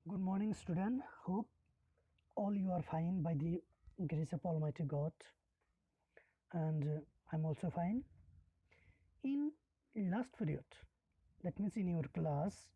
Good morning, student. Hope all you are fine by the grace of Almighty God, and I'm also fine. In last period, that means in your class,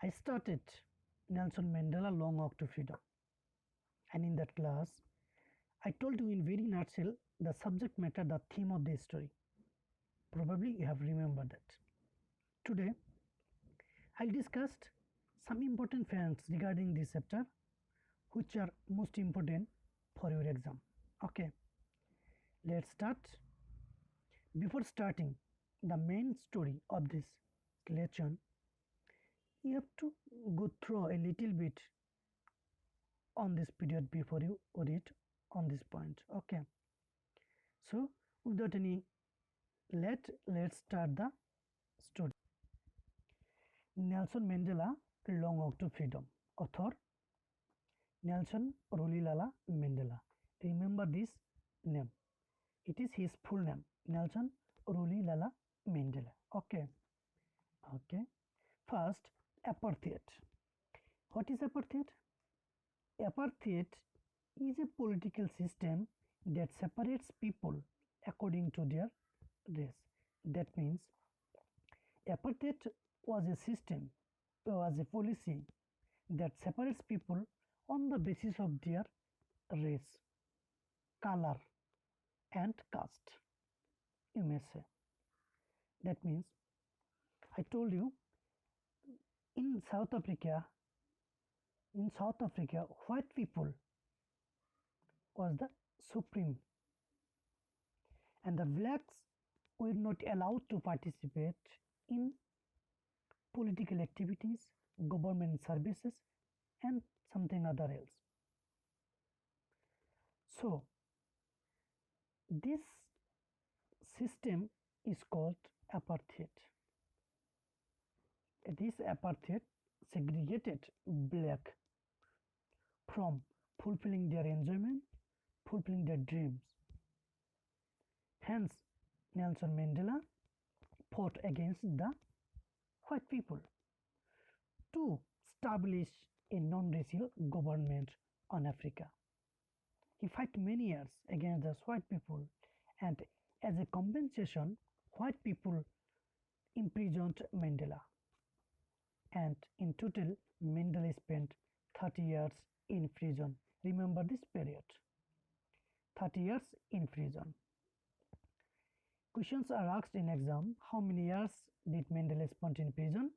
I started Nelson Mandela Long Walk to Freedom, and in that class, I told you in very nutshell the subject matter, the theme of the story. Probably you have remembered that. Today, I'll discuss some important facts regarding this chapter which are most important for your exam. Okay, let's start. Before starting the main story of this lesson, you have to go through a little bit on this period before you read on this point. Okay, so without any let's start the story. Nelson Mandela Long Walk to Freedom. Author Nelson Rolihlahla Mandela. Remember this name. It is his full name, Nelson Rolihlahla Mandela. Okay. First, apartheid. What is apartheid? Apartheid is a political system that separates people according to their race. That means apartheid was a policy that separates people on the basis of their race, color, and caste, you may say. That means, I told you, in South Africa, white people was the supreme, and the blacks were not allowed to participate in political activities, government services, and something other else. So, this system is called apartheid. This apartheid segregated black from fulfilling their enjoyment, fulfilling their dreams. Hence, Nelson Mandela fought against the white people to establish a non-racial government on Africa. He fought many years against the white people, and as a compensation, white people imprisoned Mandela. And in total, Mandela spent 30 years in prison. Remember this period. 30 years in prison. Questions are asked in exam. How many years did Mandela spend in prison?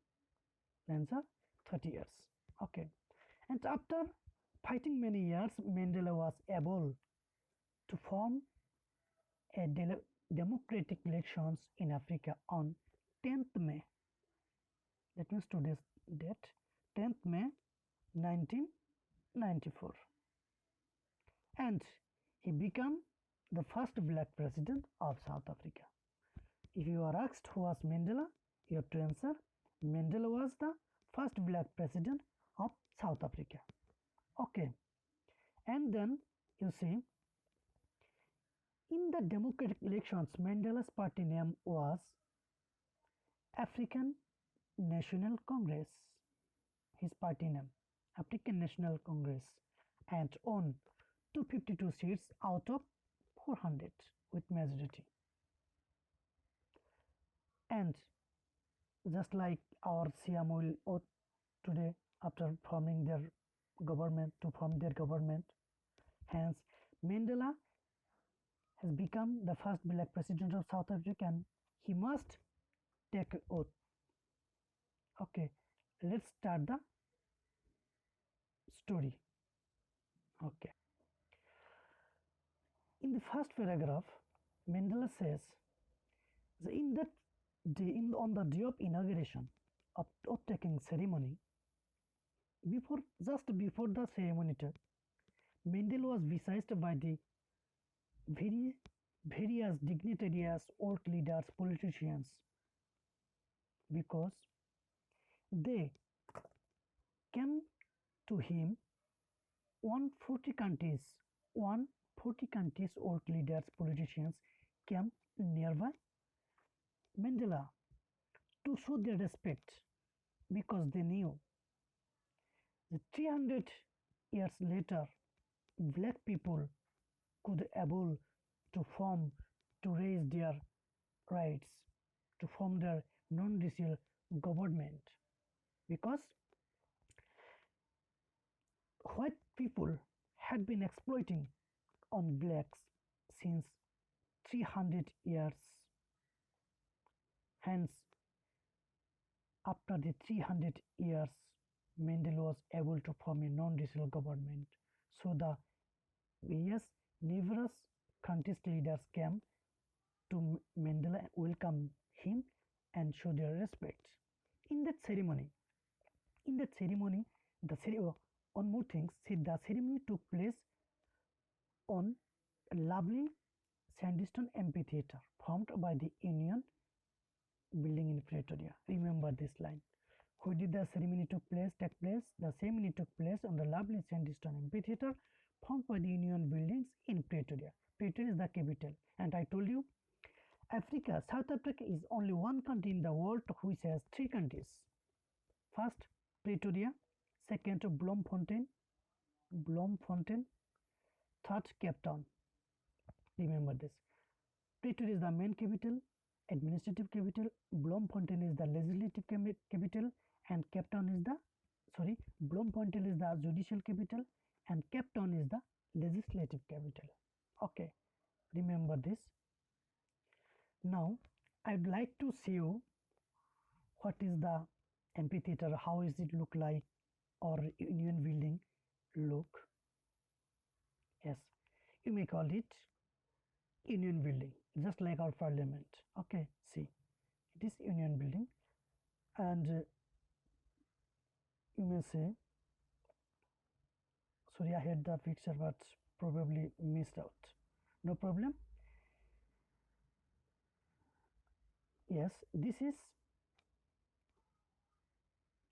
Answer, 30 years. Okay. And after fighting many years, Mandela was able to form a democratic elections in Africa on 10th May. That means today's date, 10th May 1994. And he became the first black president of South Africa. If you are asked who was Mandela, you have to answer Mandela was the first black president of South Africa. Okay. And then you see, in the democratic elections, Mandela's party name was African National Congress. His party name, African National Congress, and won 252 seats out of 400 with majority. And just like our Siam will oath today after forming their government to form their government, hence Mandela has become the first black president of South Africa and he must take an oath. Okay, let's start the story. Okay. In the first paragraph, Mandela says, in that day, on the day of inauguration of oath-taking ceremony, just before the ceremony, Mandela was besieged by the various dignitaries, old leaders, politicians, because they came to him 140 countries old leaders, politicians came nearby Mandela to show their respect because they knew The 300 years later, black people could able to form, to raise their rights, to form their non-racial government, because white people had been exploiting on blacks since 300 years. Hence, after the 300 years, Mandela was able to form a non-racial government. So the various numerous countries leaders came to Mandela, welcome him and show their respect. In that ceremony, in that ceremony, one more thing, the ceremony took place on a lovely sandstone amphitheater formed by the Union building in Pretoria. Remember this line. Where did the ceremony take place? The ceremony took place on the lovely sandstone amphitheater formed by the Union buildings in Pretoria. Pretoria is the capital. And I told you, South Africa is only one country in the world which has three countries. First, Pretoria. Second, Bloemfontein. Third, Cape Town. Remember this. Pretoria is the main capital, administrative capital. Bloemfontein is the legislative capital, and Bloemfontein is the judicial capital, and Cape Town is the legislative capital. Okay, remember this. Now, I'd like to see you what is the amphitheater, how is it look like, or Union building look. Yes, you may call it Union building, just like our parliament. Okay, see, it is Union building, and you may say, sorry, I had the picture but probably missed out. No problem. Yes, this is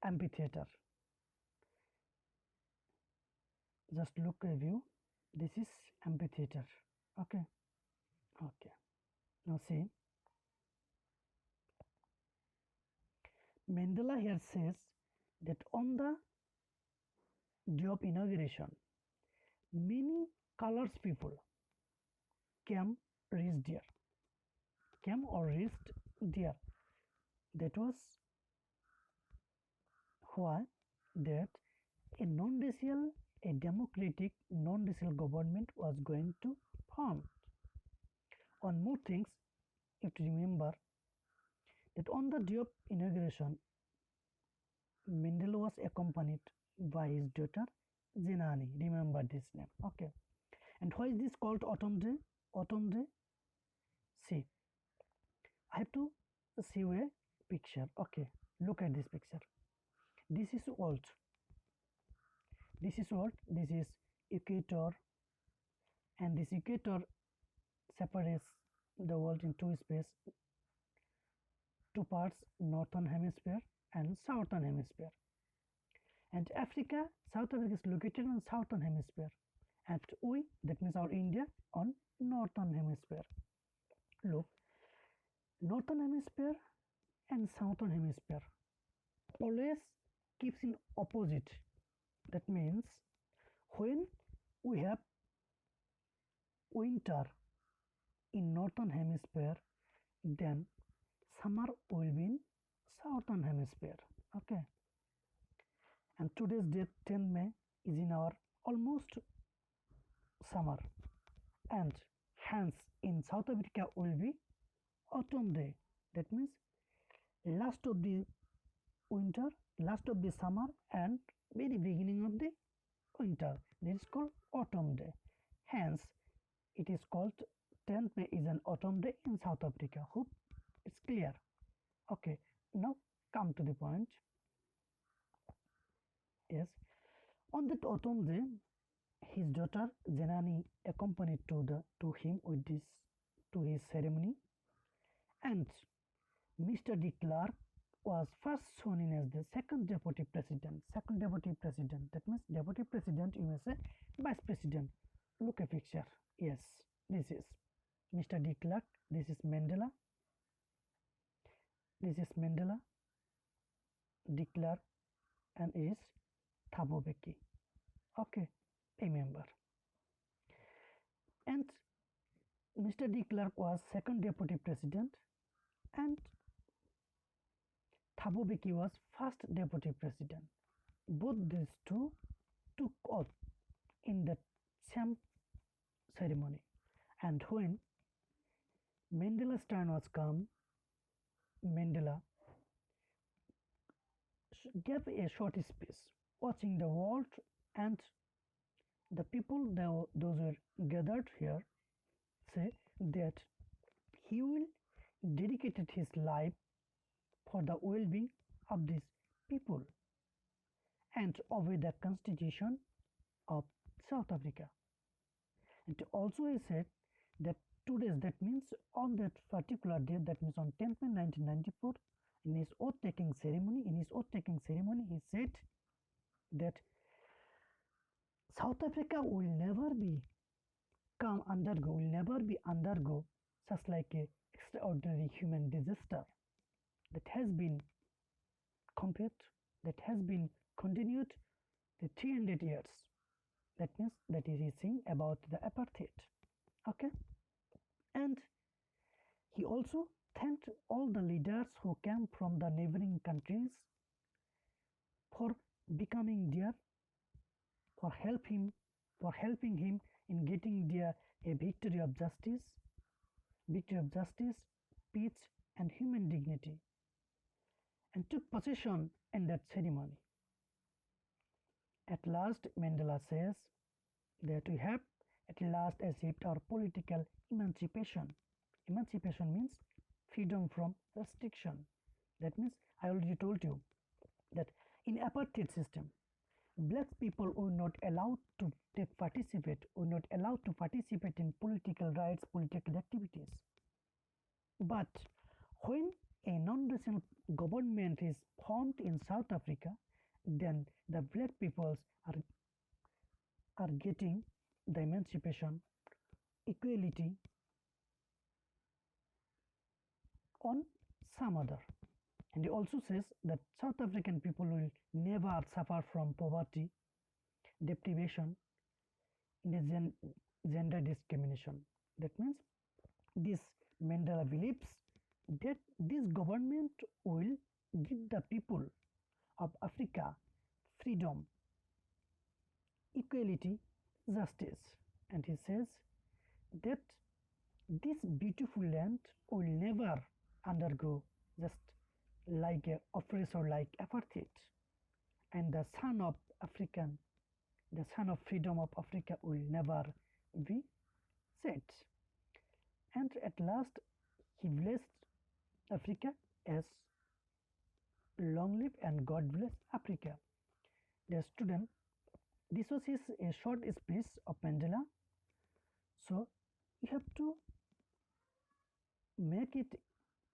amphitheater. Just look a view. This is amphitheater. Okay. Okay. Now see. Mandela here says that on the day of inauguration, many colors people came reached there. Came or reached there. That was why that a non-racial, a democratic non-racial government was going to form. One more things, you have to remember that on the day of inauguration, Mandela was accompanied by his daughter Zenani. Remember this name. Okay. And why is this called Autumn Day? Autumn Day. See, I have to see you a picture. Okay, look at this picture. This is world. This is world. This is equator, and this equator separates the world in two parts, northern hemisphere and southern hemisphere. And South Africa is located on southern hemisphere, and we, that means our India, on northern hemisphere. Look, northern hemisphere and southern hemisphere always keeps in opposite. That means when we have winter in northern hemisphere, then summer will be in southern hemisphere. Okay, and today's date 10 May is in our almost summer, and hence in South Africa will be autumn day. That means last of the winter, last of the summer, and very beginning of the winter. This is called autumn day. Hence, it is called 10th May is an autumn day in South Africa. Hope it's clear. Okay, now come to the point. Yes, on that autumn day, his daughter Zenani accompanied to him with this to his ceremony, and Mr. de Klerk was first sworn in as the second deputy president. Second deputy president. That means deputy president, you may say vice president. Look a picture. Yes, this is Mr. de Klerk. This is Mandela. This is Mandela, de Klerk, and is Thabo Mbeki. Okay, a member. And Mr. de Klerk was second deputy president, and Thabo Mbeki was first deputy president. Both these two took oath in the same ceremony. And when Mandela's turn was come, Mandela gave a short speech, watching the world and the people those were gathered here say that he will dedicated his life for the well-being of these people and obey the constitution of South Africa. And also he said that 2 days, that means on that particular day, that means on 10th May 1994, in his oath-taking ceremony, he said that South Africa will never be will never be undergo such like a extraordinary human disaster that has been compared, that has been continued the 300 years. That means that is saying about the apartheid. Okay, and he also thanked all the leaders who came from the neighboring countries for becoming there, for helping him in getting there a victory of justice, peace, and human dignity, and took possession in that ceremony. At last, Mandela says that we have at last achieved our political emancipation. Emancipation means freedom from restriction. That means I already told you that in apartheid system, black people were not allowed to were not allowed to participate in political rights, political activities. But when a non-national government is formed in South Africa, then the black peoples are getting the emancipation, equality on some other. And he also says that South African people will never suffer from poverty, deprivation, in a gender discrimination. That means this Mandela believes that this government will give the people of Africa freedom, equality, justice. And he says that this beautiful land will never undergo just like a oppressor like apartheid. And the son of African, the son of freedom of Africa will never be set. And at last he blessed Africa as long live and God bless Africa. Dear student, this was his a short speech of Mandela. So you have to make it